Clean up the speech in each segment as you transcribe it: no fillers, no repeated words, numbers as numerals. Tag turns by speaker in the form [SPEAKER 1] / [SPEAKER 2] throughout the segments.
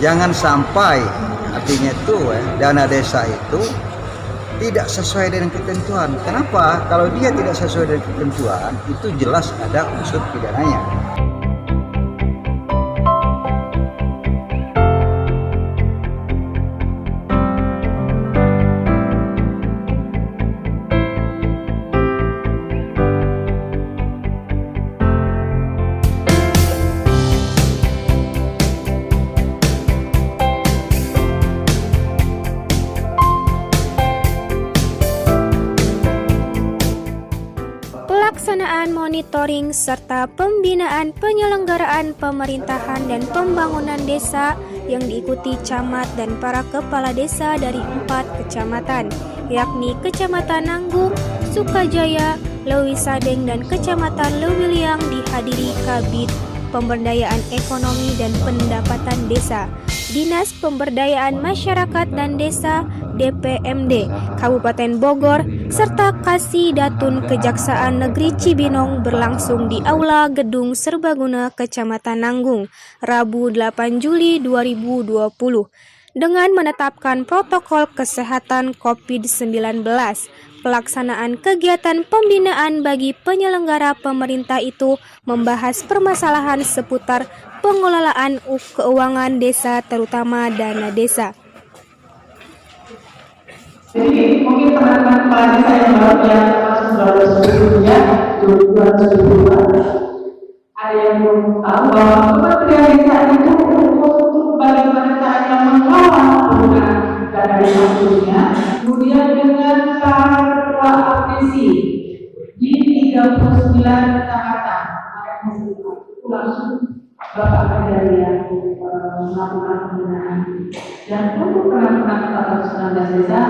[SPEAKER 1] Jangan sampai artinya itu dana desa itu tidak sesuai dengan ketentuan. Kenapa? Kalau dia tidak sesuai dengan ketentuan, itu jelas ada unsur pidananya.
[SPEAKER 2] Pelaksanaan monitoring serta pembinaan penyelenggaraan pemerintahan dan pembangunan desa yang diikuti camat dan para kepala desa dari 4 kecamatan, yakni Kecamatan Nanggung, Sukajaya, Lewisadeng, dan Kecamatan Lewiliang dihadiri Kabid Pemberdayaan Ekonomi dan Pendapatan Desa, Dinas Pemberdayaan Masyarakat dan Desa, DPMD, Kabupaten Bogor, serta Kasidatun Kejaksaan Negeri Cibinong berlangsung di Aula Gedung Serbaguna Kecamatan Nanggung, Rabu 8 Juli 2020, dengan menetapkan protokol kesehatan COVID-19. Pelaksanaan kegiatan pembinaan bagi penyelenggara pemerintah itu membahas permasalahan seputar pengelolaan keuangan desa, terutama dana desa.
[SPEAKER 3] Jadi mungkin teman-teman kepala desa yang baru sebelumnya 2020 ada yang belum tahu bahwa Kementerian Desa itu untuk bagaimana caranya mengelola penggunaan dana desa khususnya, kemudian dengan cara ketua audisi di 39 kecamatan, langsung Bapak dari yang melakukan pembinaan. Dan untuk penanganan 19 desa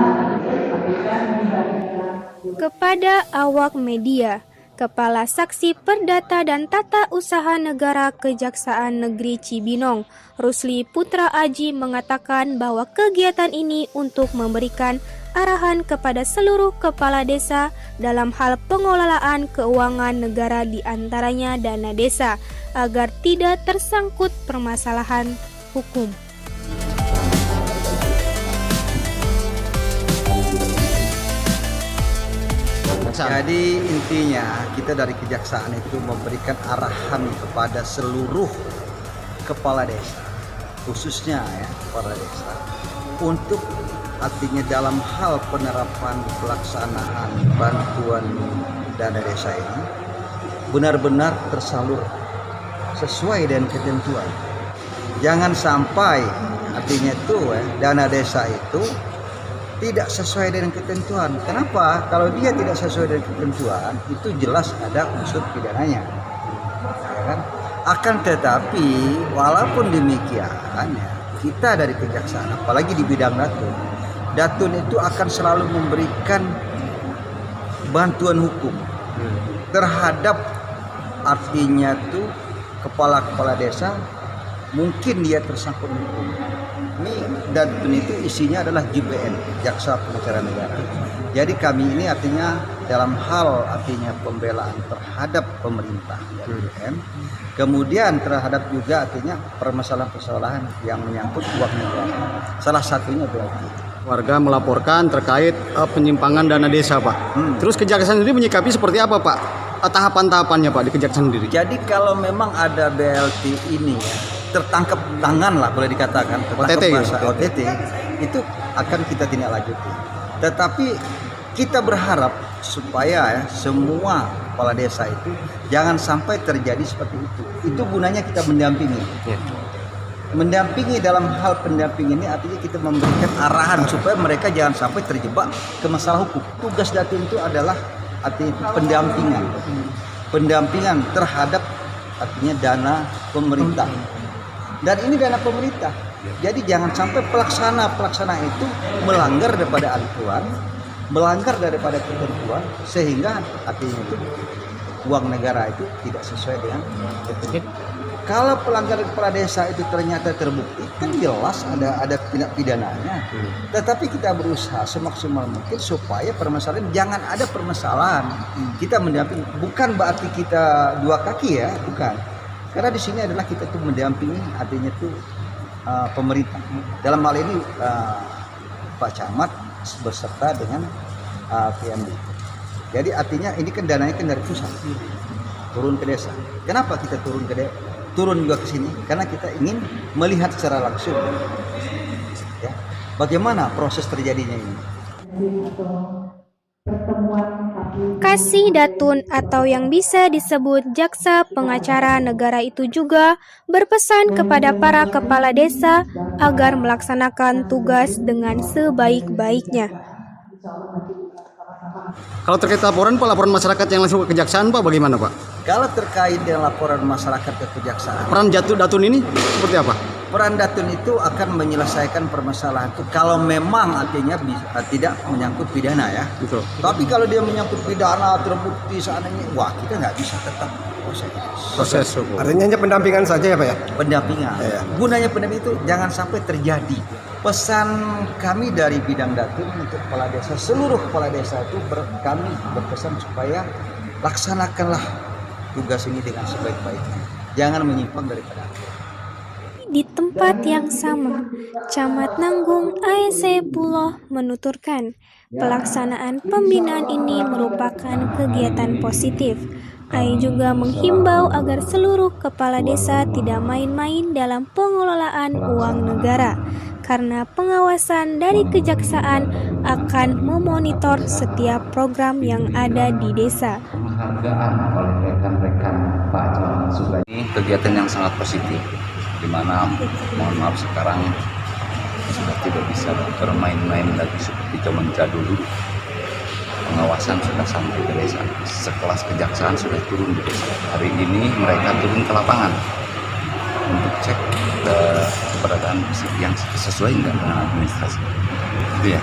[SPEAKER 2] kepada awak media, Kepala Saksi Perdata dan Tata Usaha Negara Kejaksaan Negeri Cibinong, Rusli Putra Aji, mengatakan bahwa kegiatan ini untuk memberikan arahan kepada seluruh kepala desa dalam hal pengelolaan keuangan negara, di antaranya dana desa, agar tidak tersangkut permasalahan hukum.
[SPEAKER 1] Jadi intinya kita dari kejaksaan itu memberikan arahan kepada seluruh kepala desa, khususnya kepala desa, untuk artinya dalam hal penerapan pelaksanaan bantuan dana desa ini benar-benar tersalur sesuai dengan ketentuan. Jangan sampai artinya itu dana desa itu tidak sesuai dengan ketentuan. Kenapa? Kalau dia tidak sesuai dengan ketentuan, itu jelas ada unsur pidananya. Ya kan? Akan tetapi, walaupun demikian, kita dari kejaksaan, apalagi di bidang datun itu akan selalu memberikan bantuan hukum terhadap artinya tuh kepala-kepala desa mungkin dia tersangkut hukum. Ini datun itu isinya adalah JPN, Jaksa Pengacara Negara. Jadi kami ini artinya dalam hal artinya pembelaan terhadap pemerintah, JPN, kemudian terhadap juga artinya permasalahan-permasalahan yang menyangkut uang negara. Salah satunya berarti
[SPEAKER 4] warga melaporkan terkait penyimpangan dana desa, Pak. Terus kejaksaan sendiri menyikapi seperti apa, Pak? Tahapan-tahapannya, Pak, di kejaksaan sendiri.
[SPEAKER 1] Jadi kalau memang ada BLT ini tertangkap tangan lah, boleh dikatakan OTT itu akan kita tindak lanjuti. Tetapi kita berharap supaya semua kepala desa itu jangan sampai terjadi seperti itu. Itu gunanya kita mendampingi. Mendampingi dalam hal pendamping ini artinya kita memberikan arahan supaya mereka jangan sampai terjebak ke masalah hukum. Tugas datun itu adalah artinya pendampingan terhadap artinya dana pemerintah. Dan ini dana pemerintah. Jadi jangan sampai pelaksana itu melanggar daripada aturan, melanggar daripada ketentuan, sehingga artinya itu uang negara itu tidak sesuai dengan ketentuan. Kalau pelanggaran kepala desa itu ternyata terbukti, kan jelas ada tindak pidananya. Tetapi kita berusaha semaksimal mungkin supaya permasalahan jangan ada permasalahan. Kita mendampingi, bukan berarti kita dua kaki ya, bukan. Karena di sini adalah kita tuh mendampingi, artinya tuh pemerintah. Dalam hal ini Pak Camat beserta dengan PMD. Jadi artinya ini kan dananya kan dari pusat turun ke desa. Kenapa kita turun juga ke sini? Karena kita ingin melihat secara langsung ya, bagaimana proses terjadinya ini.
[SPEAKER 2] Kasih Datun atau yang bisa disebut jaksa pengacara negara itu juga berpesan kepada para kepala desa agar melaksanakan tugas dengan sebaik-baiknya.
[SPEAKER 4] Kalau terkait laporan masyarakat yang langsung ke kejaksaan Pak, bagaimana Pak?
[SPEAKER 1] Kalau terkait dengan laporan masyarakat ke kejaksaan,
[SPEAKER 4] Peran Datun ini seperti apa?
[SPEAKER 1] peran Datun itu akan menyelesaikan permasalahan itu kalau memang artinya tidak menyangkut pidana ya.
[SPEAKER 4] Betul.
[SPEAKER 1] Tapi kalau dia menyangkut pidana terbukti seandainya, wah kita nggak bisa tetap
[SPEAKER 4] Proses hukum.
[SPEAKER 5] Artinya hanya pendampingan saja ya Pak ya?
[SPEAKER 1] pendampingan.
[SPEAKER 5] Iya.
[SPEAKER 1] Gunanya pendampingan itu jangan sampai terjadi. Pesan kami dari bidang Datun untuk kepala desa, seluruh kepala desa itu kami berpesan supaya laksanakanlah tugas ini dengan sebaik-baiknya. Jangan menyimpang daripada aturan.
[SPEAKER 2] Di tempat yang sama, Camat Nanggung AEC Puloh menuturkan pelaksanaan pembinaan ini merupakan kegiatan positif. AE juga menghimbau agar seluruh kepala desa tidak main-main dalam pengelolaan uang negara, karena pengawasan dari kejaksaan akan memonitor setiap program yang ada di desa.
[SPEAKER 6] Penghargaan oleh rekan-rekan Pak Camat Subadi. Ini kegiatan yang sangat positif, di mana mohon maaf sekarang sudah tidak bisa bermain-main lagi seperti zaman dulu. Pengawasan sudah sampai ke desa, sekelas kejaksaan sudah turun ke desa. Hari ini mereka turun ke lapangan untuk cek keberadaan yang sesuai dengan administrasi. Itu ya,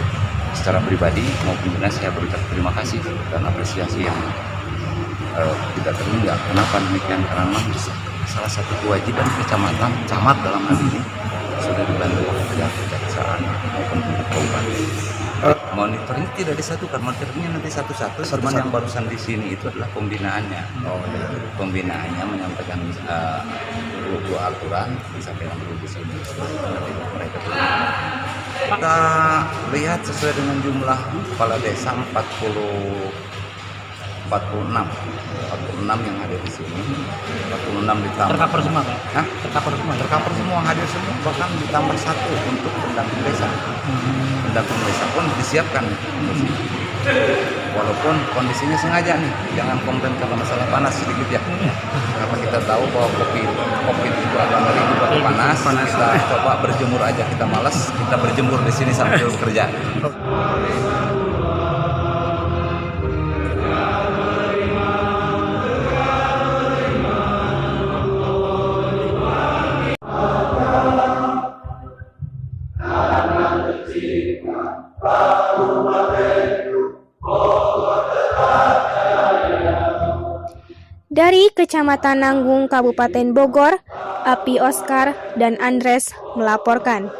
[SPEAKER 6] secara pribadi maupun dinas saya berikan terima kasih dan apresiasi yang tidak terhingga. Kenapa demikian? Karena memang salah satu kewajiban kecamatan, camat dalam hal ini sudah dibantu oleh pihak kejaksaan maupun pihak kabupaten. Monitoring tidak disatukan, monitoringnya nanti satu-satu. Cuman yang barusan di sini itu adalah pembinaannya. Pembinaannya menyampaikan dua aturan disampaikan dulu di sini. Nanti mereka kita lihat sesuai dengan jumlah kepala desa 46 yang ada di sini. 46 ditambah.
[SPEAKER 7] Tercover semua Pak?
[SPEAKER 6] Hah? Tercover semua, hadir semua, bahkan ditambah satu untuk pendamping desa. Pendamping desa pun disiapkan. Walaupun kondisinya sengaja nih, jangan komplain karena masalah panas sedikit ya. Karena kita tahu bahwa COVID itu agak ngeri juga panas. Kita coba berjemur aja, kita malas, kita berjemur di sini sambil bekerja.
[SPEAKER 2] Dari Kecamatan Nanggung, Kabupaten Bogor, Api Oscar dan Andres melaporkan.